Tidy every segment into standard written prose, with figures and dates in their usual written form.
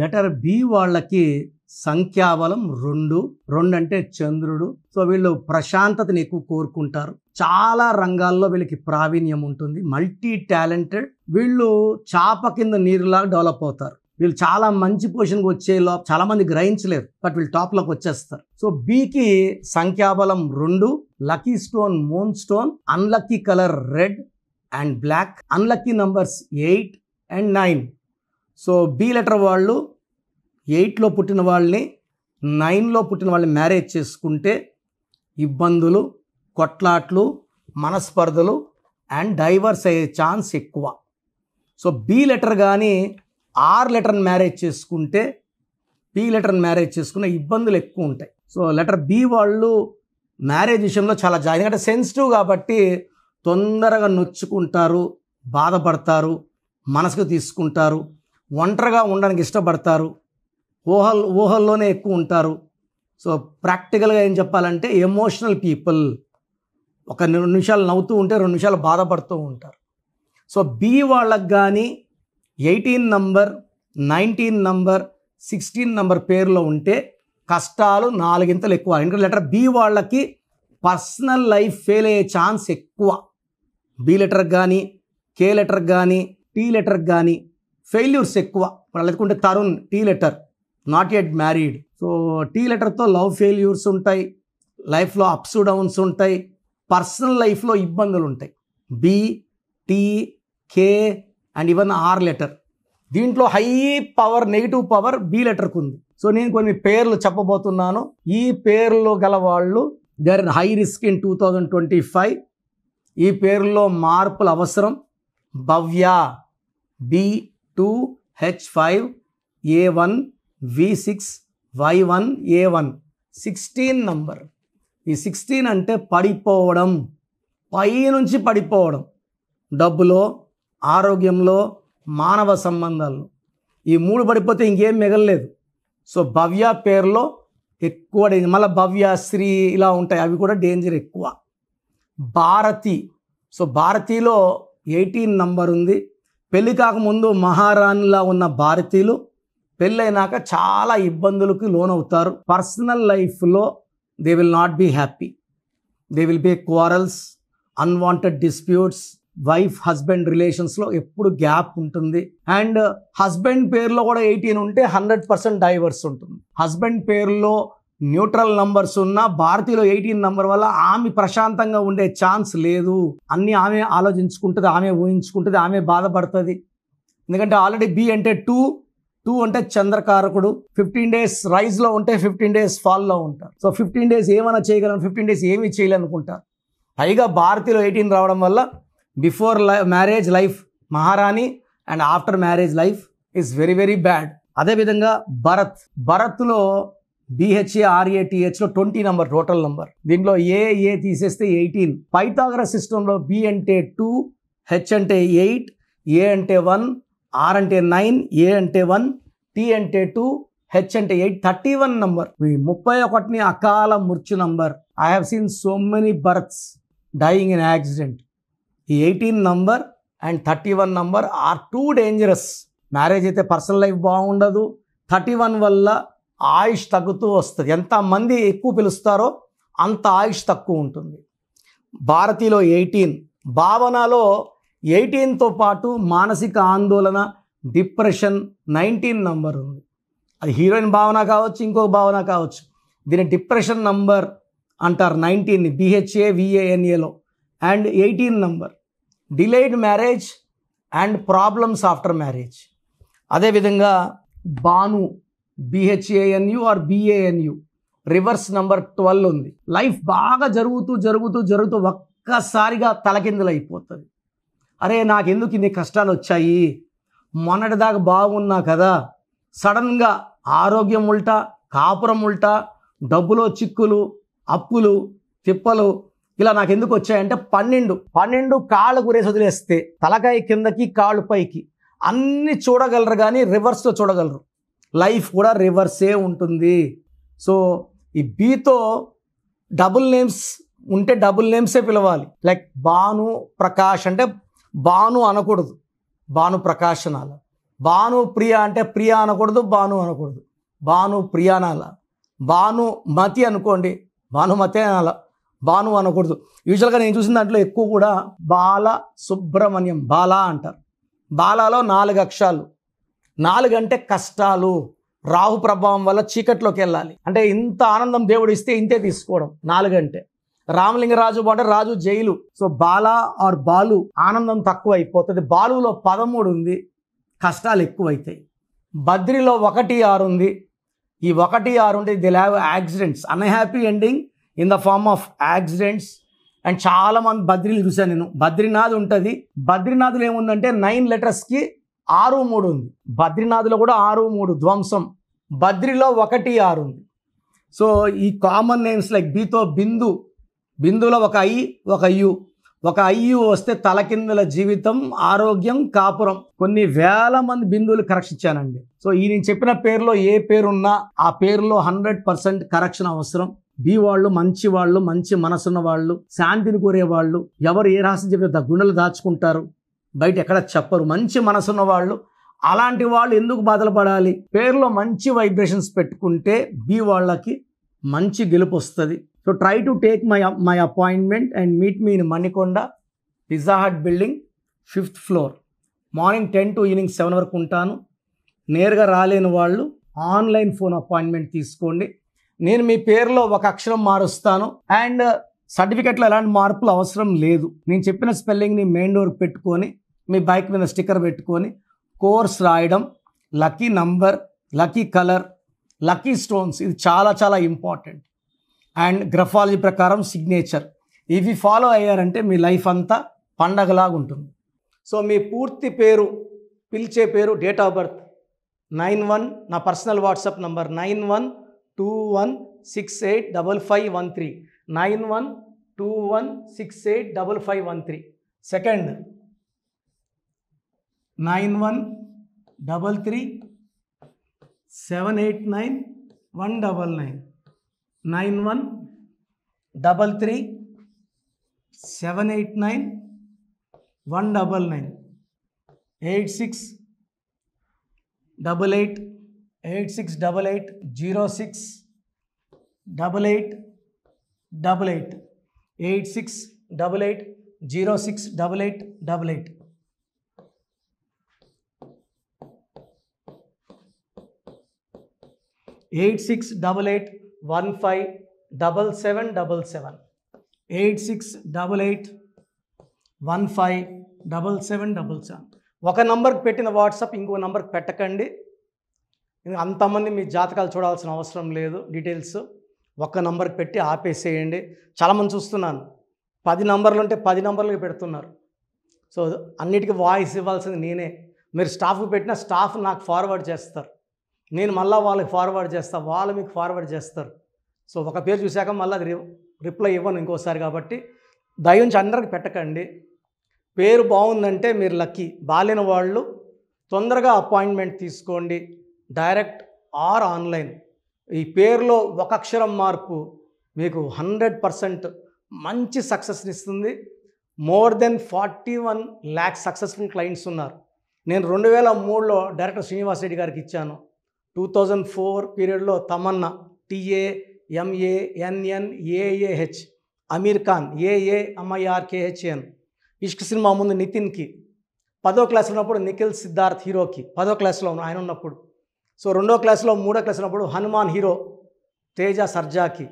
Letter B వాళ్ళకి సంఖ్యాబలం 2 అంటే చంద్రుడు. సో వీళ్ళు ప్రశాంతతని ఎక్కువ కోరుకుంటారు. చాలా రంగాల్లో వీళ్ళకి ప్రావీణ్యం ఉంటుంది. Multi talented. వీళ్ళు చాప కింద నీరులాగా డెవలప్ అవుతారు. వీళ్ళు చాలా మంచి పొజిషన్కి వచ్చేలో చాలా మంది గ్రహించలేరు, బట్ వీళ్ళు టాప్లోకి వచ్చేస్తారు. సో బికి సంఖ్యాబలం 2, lucky stone moon stone, unlucky colour red and black, unlucky numbers 8 and 9. So B letter వాళ్ళు 8లో పుట్టిన వాళ్ళని 9లో పుట్టిన వాళ్ళని మ్యారేజ్ చేసుకుంటే ఇబ్బందులు, కొట్లాట్లు, మనస్పర్ధలు అండ్ డైవర్స్ అయ్యే ఛాన్స్ ఎక్కువ. సో బి లెటర్ కానీ ఆర్ లెటర్ని మ్యారేజ్ చేసుకుంటే బి లెటర్ని మ్యారేజ్ చేసుకునే ఇబ్బందులు ఎక్కువ ఉంటాయి. సో లెటర్ బి వాళ్ళు మ్యారేజ్ విషయంలో చాలా ఎందుకంటే సెన్సిటివ్ కాబట్టి తొందరగా నొచ్చుకుంటారు, బాధపడతారు, మనసుకు తీసుకుంటారు, ఒంటరిగా ఉండడానికి ఇష్టపడతారు, ఊహల్లోనే ఎక్కువ ఉంటారు. సో ప్రాక్టికల్గా ఏం చెప్పాలంటే ఎమోషనల్ పీపుల్. ఒక 2 నిమిషాలు నవ్వుతూ ఉంటే 2 నిమిషాలు బాధపడుతూ ఉంటారు. సో బి వాళ్ళకి కానీ 18 నంబర్, 19 నంబర్, 16 నంబర్ పేరులో ఉంటే కష్టాలు 4 ఎక్కువ. ఎందుకంటే లెటర్ బి వాళ్ళకి పర్సనల్ లైఫ్ ఫెయిల్ అయ్యే ఛాన్స్ ఎక్కువ. బి లెటర్ కానీ, కే లెటర్ కానీ, టీ లెటర్ కానీ ఫెయిల్యూర్స్ ఎక్కువ. వాళ్ళకుంటే Tarun T letter not yet married. So T లెటర్తో లవ్ ఫెయిల్యూర్స్ ఉంటాయి, లైఫ్లో అప్స్ డౌన్స్ ఉంటాయి, పర్సనల్ లైఫ్లో ఇబ్బందులు ఉంటాయి. B, T, K and even R letter. దీంట్లో high power, negative power B లెటర్కి ఉంది. సో నేను కొన్ని పేర్లు చెప్పబోతున్నాను. ఈ పేర్లో గల వాళ్ళు they are high risk in 2025. ఈ పేర్లో మార్పులు అవసరం. Bhavya B2H5A1V6Y1A1 16 number. ఈ 16 అంటే పడిపోవడం, పైనుంచి పడిపోవడం, డబ్బులో, ఆరోగ్యంలో, మానవ సంబంధాల్లో. ఈ 3 పడిపోతే ఇంకేం మిగలలేదు. సో భవ్య పేరులో ఎక్కువ డేంజర్. మళ్ళీ భవ్య, శ్రీ ఇలా ఉంటాయి, అవి కూడా డేంజర్ ఎక్కువ. భారతి. సో భారతిలో 18 నంబర్ ఉంది. పెళ్ళి కాకముందు మహారాణిలా ఉన్న భారతీయులు పెళ్ళైనాక చాలా ఇబ్బందులకు లోనవుతారు. పర్సనల్ లైఫ్లో they will not be happy. They will be quarrels, unwanted disputes, wife husband రిలేషన్స్లో ఎప్పుడు గ్యాప్ ఉంటుంది. అండ్ హస్బెండ్ పేరులో కూడా 18 ఉంటే 100% డైవర్స్ ఉంటుంది. హస్బెండ్ పేరులో న్యూట్రల్ నంబర్స్ ఉన్న భారతీయులో 18 నంబర్ వల్ల ఆమె ప్రశాంతంగా ఉండే ఛాన్స్ లేదు. అన్నీ ఆమె ఆలోచించుకుంటుంది, ఆమె ఊహించుకుంటుంది, ఆమె బాధపడుతుంది. ఎందుకంటే ఆల్రెడీ బి అంటే 2 అంటే చంద్రకారకుడు. 15 days రైజ్లో ఉంటే 15 days ఫాల్లో ఉంటారు. సో 15 days ఏమైనా చేయగలను, 15 days ఏమీ చేయలేనుకుంటారు. పైగా భారతీయులో 18 రావడం వల్ల బిఫోర్ మ్యారేజ్ లైఫ్ మహారాణి and after marriage life is very very bad. అదేవిధంగా భరత్లో BHARATHలో 20 నంబర్ టోటల్ నంబర్. దీంట్లో ఏ తీసేస్తే 18. పైథాగరస్ సిస్టంలో బి అంటే 2, హెచ్ అంటే 8, ఏ అంటే 1, ఆర్ అంటే 9, ఏ అంటే 1, టీ అంటే 2, హెచ్ అంటే 8. 31 నంబర్. ఈ 31ని అకాల మృత్యు number. I have seen so many births dying in accident. ఈ 18 number and 31 number are too dangerous. Marriage అయితే పర్సనల్ లైఫ్ బాగుండదు. 31 వల్ల ఆయుష్ తగ్గుతూ వస్తుంది. ఎంతమంది ఎక్కువ పిలుస్తారో అంత ఆయుష్ తక్కువ ఉంటుంది. భారతీలో 18. భావనలో 18తో పాటు మానసిక ఆందోళన, డిప్రెషన్ 19 నంబర్ ఉంది. అది హీరోయిన్ భావన కావచ్చు, ఇంకో భావన కావచ్చు. దీని డిప్రెషన్ నంబర్ అంటారు 19ని BHAVANAలో. And 18 number delayed marriage and problems after marriage. అదేవిధంగా Bhanu BHANU or BANU reverse number 12 ఉంది. లైఫ్ బాగా జరుగుతూ ఒక్కసారిగా తలకిందులైపోతుంది. అరే నాకెందుకు ఇన్ని కష్టాలు వచ్చాయి, మొన్నటిదాకా బాగున్నా కదా, సడన్గా ఆరోగ్యం ఉల్టా, కాపురం ఉల్టా, డబ్బులో చిక్కులు, అప్పులు, తిప్పలు ఇలా నాకెందుకు వచ్చాయంటే 12 కాళ్ళు గురేసి వదిలేస్తే తలకాయ కిందకి కాళ్ళు పైకి అన్నీ చూడగలరు, కానీ రివర్స్లో చూడగలరు. లైఫ్ కూడా రివర్సే ఉంటుంది. సో ఈ బీతో డబుల్ నేమ్స్ ఉంటే డబుల్ నేమ్సే పిలవాలి. లైక్ భాను ప్రకాష్ అంటే భాను అనకూడదు, భాను ప్రకాష్ అనాలి. భాను ప్రియ అంటే ప్రియ అనకూడదు, భాను అనకూడదు, భాను ప్రియ అనాల. భానుమతి అనుకోండి, భానుమతి అనాల, భాను అనకూడదు. యూజువల్గా నేను చూసిన దాంట్లో ఎక్కువ కూడా బాల సుబ్రహ్మణ్యం, బాలా అంటారు. బాలాలో 4 అక్షరాలు. 4 అంటే కష్టాలు, రాహు ప్రభావం వల్ల చీకట్లోకి వెళ్ళాలి. అంటే ఇంత ఆనందం దేవుడు ఇస్తే ఇంతే తీసుకోవడం 4 అంటే. రామలింగరాజు అంటే Raju jail. So Bala or Balu ఆనందం తక్కువ అయిపోతుంది. బాలులో 13 ఉంది, కష్టాలు ఎక్కువైతాయి. బద్రిలో 1, 6 ఉంది. ఈ 1, 6 ఉంటే they'll have accidents, unhappy ending in the form of accidents. And చాలామంది బద్రీలు చూశాను నేను. బద్రీనాథ్ ఉంటుంది. బద్రీనాథ్లో ఏముందంటే 9 లెటర్స్కి 6, 3 ఉంది. బద్రీనాథ్లో కూడా 6, 3 ధ్వంసం. బద్రిలో 1, 6 ఉంది. సో ఈ కామన్ నేమ్స్ లైక్ బీతో బిందు, బిందులో ఒక ఐ, ఒక యు. ఒక ఐయు వస్తే తలకిందుల జీవితం, ఆరోగ్యం, కాపురం. కొన్ని వేల మంది బిందువులు కరెక్షన్ ఇచ్చానండి. సో ఈ నేను చెప్పిన పేరులో ఏ పేరున్నా ఆ పేరులో 100% కరెక్షన్ అవసరం. బి వాళ్ళు మంచి వాళ్ళు, మంచి మనసున్న వాళ్ళు, శాంతిని కోరే వాళ్ళు, ఎవరు ఏ రహస్యం చెప్తే గుండెలు దాచుకుంటారు, బయట ఎక్కడ చెప్పరు, మంచి మనసున్న వాళ్ళు. అలాంటి వాళ్ళు ఎందుకు బాధలు పడాలి? పేరులో మంచి వైబ్రేషన్స్ పెట్టుకుంటే బి వాళ్ళకి మంచి గెలుపు వస్తుంది. So try to take my appointment and meet me in Manikonda, Pizza Hut building, 5th floor. Morning 10 to evening 7 వరకు ఉంటాను. నేరుగా రాలేని వాళ్ళు ఆన్లైన్ ఫోన్ అపాయింట్మెంట్ తీసుకోండి. నేను మీ పేరులో ఒక అక్షరం మారుస్తాను. అండ్ సర్టిఫికెట్లో ఎలాంటి మార్పులు అవసరం లేదు. నేను చెప్పిన స్పెల్లింగ్ని మెయిన్ డోర్ పెట్టుకొని, మీ బైక్ మీద స్టిక్కర్ పెట్టుకొని, కోర్స్ రాయడం, lucky number, lucky colour, lucky stones, ఇది చాలా చాలా ఇంపార్టెంట్. అండ్ గ్రఫాలజీ ప్రకారం సిగ్నేచర్, ఇవి ఫాలో అయ్యారంటే మీ లైఫ్ అంతా పండగలాగా ఉంటుంది. సో మీ పూర్తి పేరు, పిలిచే పేరు, డేట్ ఆఫ్ బర్త్ 91, నా పర్సనల్ వాట్సాప్ నంబర్ 9121685513, 9121685513. సెకండ్ 9133789199, 9133789199, 868886880688, 8688068888. 8688157777, 8688157777. ఒక నంబర్కి పెట్టిన వాట్సాప్ ఇంకో నంబర్కి పెట్టకండి. అంతమంది మీ జాతకాలు చూడాల్సిన అవసరం లేదు. డీటెయిల్స్ ఒక్క నంబర్కి పెట్టి ఆపేసేయండి. చాలామంది చూస్తున్నాను 10 నంబర్లు ఉంటే 10 నంబర్లకి పెడుతున్నారు. సో అన్నిటికీ వాయిస్ ఇవ్వాల్సింది నేనే. మీరు స్టాఫ్కి పెట్టిన స్టాఫ్ నాకు ఫార్వర్డ్ చేస్తారు, నేను మళ్ళీ వాళ్ళకి ఫార్వర్డ్ చేస్తాను, వాళ్ళు మీకు ఫార్వర్డ్ చేస్తారు. సో ఒక పేరు చూశాక మళ్ళీ అది రిప్లై ఇవ్వను ఇంకోసారి. కాబట్టి దయించి అందరికి పెట్టకండి. పేరు బాగుందంటే మీరు లక్కీ. బాలేని వాళ్ళు తొందరగా అపాయింట్మెంట్ తీసుకోండి, డైరెక్ట్ ఆర్ ఆన్లైన్. ఈ పేరులో ఒక అక్షరం మార్పు మీకు 100% మంచి సక్సెస్ని ఇస్తుంది. More than 41 lakhs successful clients ఉన్నారు. నేను 2003లో డైరెక్టర్ శ్రీనివాస్ రెడ్డి గారికి ఇచ్చాను. 2004 పీరియడ్లో తమన్నా, TAMANNAAH, అమీర్ ఖాన్, AAMIRKHN, ఇష్క్ సినిమా ముందు నితిన్కి, 10వ క్లాస్ ఉన్నప్పుడు నిఖిల్ సిద్ధార్థ్ హీరోకి, 10వ క్లాస్లో ఆయన ఉన్నప్పుడు. సో 2వ క్లాస్లో 3వ క్లాస్ ఉన్నప్పుడు హనుమాన్ హీరో తేజ సర్జాకి.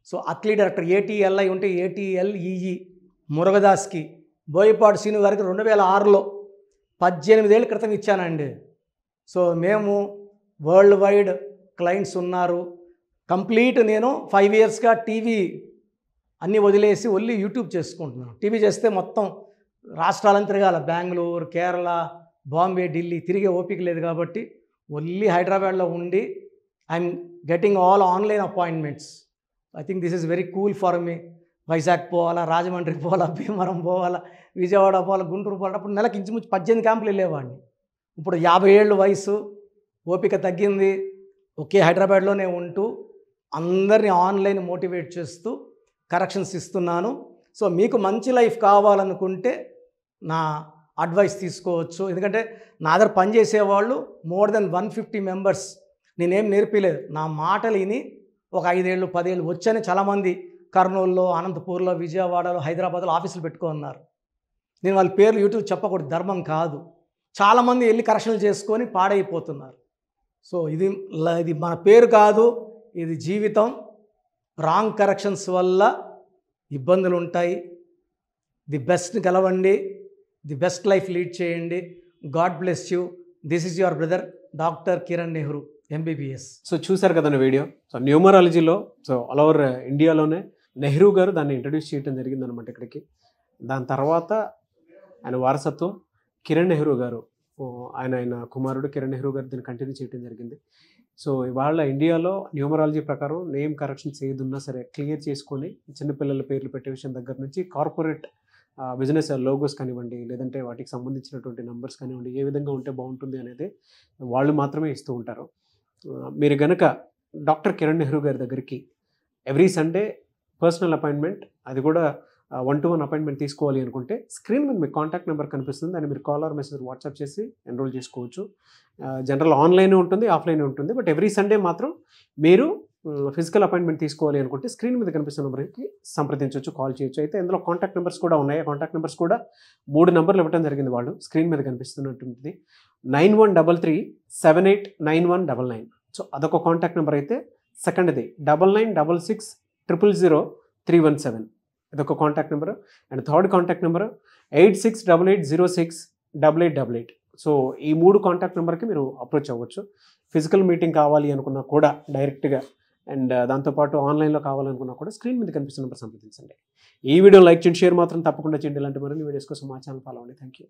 సో అథ్లీట్ డైరెక్టర్ ATLI ఉంటే ATLEE మురుగదాస్కి, బోయపాడు సీను గారికి 2006లో 18 ఏళ్ళ క్రితం ఇచ్చానండి. సో మేము వరల్డ్ వైడ్ క్లయింట్స్ ఉన్నారు. కంప్లీట్ నేను 5 yearsగా టీవీ అన్నీ వదిలేసి ఓన్లీ యూట్యూబ్ చేసుకుంటున్నాను. టీవీ చేస్తే మొత్తం రాష్ట్రాలను తిరగాల, బెంగళూరు, కేరళ, బాంబే, ఢిల్లీ తిరిగే ఓపిక లేదు. కాబట్టి ఓన్లీ హైదరాబాద్లో ఉండి I'm getting all online appointments. I think this is very cool for me. Vizag పోవాలా, రాజమండ్రి పోవాలా, భీమవరం పోవాలా, విజయవాడ పోవాలా, గుంటూరు పోవాలా. అప్పుడు నెలకి ఇంచుమించు 18 క్యాంపులు వెళ్ళేవాడిని. ఇప్పుడు 50 ఏళ్ళు వయసు, ఓపిక తగ్గింది. ఒకే హైదరాబాద్లోనే ఉంటూ అందరినీ ఆన్లైన్ మోటివేట్ చేస్తూ కరెక్షన్స్ ఇస్తున్నాను. సో మీకు మంచి లైఫ్ కావాలనుకుంటే నా అడ్వైస్ తీసుకోవచ్చు. ఎందుకంటే నా దగ్గర పనిచేసేవాళ్ళు మోర్ దెన్ 150 మెంబర్స్. నేనేం నేర్పిలేదు, నా మాటలు విని ఒక 5 ఏళ్ళు 10 ఏళ్ళు వచ్చని చాలామంది కర్నూలులో, అనంతపూర్లో, విజయవాడలో, హైదరాబాద్లో ఆఫీసులు పెట్టుకున్నారు. నేను వాళ్ళ పేర్లు యూట్యూబ్ చెప్పకూడదు, ధర్మం కాదు. చాలామంది వెళ్ళి కరెక్షన్లు చేసుకొని పాడైపోతున్నారు. సో ఇది మన పేరు కాదు, ఇది జీవితం. రాంగ్ కరెక్షన్స్ వల్ల ఇబ్బందులు ఉంటాయి. ది బెస్ట్ గెలవండి, ది బెస్ట్ లైఫ్ లీడ్ చేయండి. God bless you. This is your brother doctor Kiran Nehru MBBS. So చూసారు కదండి వీడియో. సో న్యూమరాలజీలో ఆల్ ఓవర్ ఇండియాలోనే నెహ్రూ గారు దాన్ని ఇంట్రడ్యూస్ చేయడం జరిగిందనమాట ఇక్కడికి. దాని తర్వాత ఆయన వారసత్వం కిరణ్ నెహ్రూ గారు, ఆయన కుమారుడు కిరణ్ నెహ్రూ గారు దీన్ని కంటిన్యూ చేయడం జరిగింది. సో ఇవాళ ఇండియాలో న్యూమరాలజీ ప్రకారం నేమ్ కరెక్షన్స్ ఏదున్నా సరే క్లియర్ చేసుకొని చిన్నపిల్లల పేర్లు పెట్టే విషయం దగ్గర నుంచి కార్పొరేట్ బిజినెస్ లోగోస్ కానివ్వండి, లేదంటే వాటికి సంబంధించినటువంటి నెంబర్స్ కానివ్వండి, ఏ విధంగా ఉంటే బాగుంటుంది అనేది వాళ్ళు మాత్రమే ఇస్తూ ఉంటారు. మీరు గనక డాక్టర్ కిరణ్ నెహ్రూ గారి దగ్గరికి ఎవ్రీ సండే పర్సనల్ అపాయింట్మెంట్, అది కూడా 1-to-1 అపాయింట్మెంట్ తీసుకోవాలి అనుకుంటే స్క్రీన్ మీద మీకు కాంటాక్ట్ నెంబర్ కనిపిస్తుంది, దాన్ని మీరు కాల్ ఆర్ మెసేజ్ వాట్సాప్ చేసి ఎన్రోల్ చేసుకోవచ్చు. జనరల్ ఆన్లైన్ ఉంటుంది, ఆఫ్లైన్ ఉంటుంది. బట్ ఎవ్రీ సండే మాత్రం మీరు ఫిజికల్ అపాయింట్మెంట్ తీసుకోవాలి అనుకుంటే స్క్రీన్ మీద కనిపిస్తున్న నెంబర్కి సంప్రదించవచ్చు, కాల్ చేయొచ్చు. అయితే ఇందులో కాంటాక్ట్ నెంబర్స్ కూడా ఉన్నాయి. కాంటాక్ట్ నెంబర్స్ కూడా 3 నెంబర్లు ఇవ్వడం జరిగింది. వాళ్ళు స్క్రీన్ మీద కనిపిస్తున్నటువంటిది 9133789199. సో అదొక కాంటాక్ట్ నెంబర్ అయితే, సెకండ్ది 9966000317, ఇదొక contact number. And third contact number 8688068888. So ఈ 3 కాంటాక్ట్ నెంబర్కి మీరు అప్రోచ్ అవ్వచ్చు. ఫిజికల్ మీటింగ్ కావాలి అనుకున్నా కూడా డైరెక్ట్గా, అండ్ దాంతోపాటు ఆన్లైన్లో కావాలనుకున్నా కూడా స్క్రీన్ మీద కనిపిస్తున్న నెంబర్ సంప్రదించండి. ఈ వీడియో లైక్ చేయండి, షేర్ మాత్రం తప్పకుండా చేయండి. ఇలాంటి మరిన్ని వీడియోస్ కోసం మా ఛానల్ ఫాలో అవ్వండి. Thank you.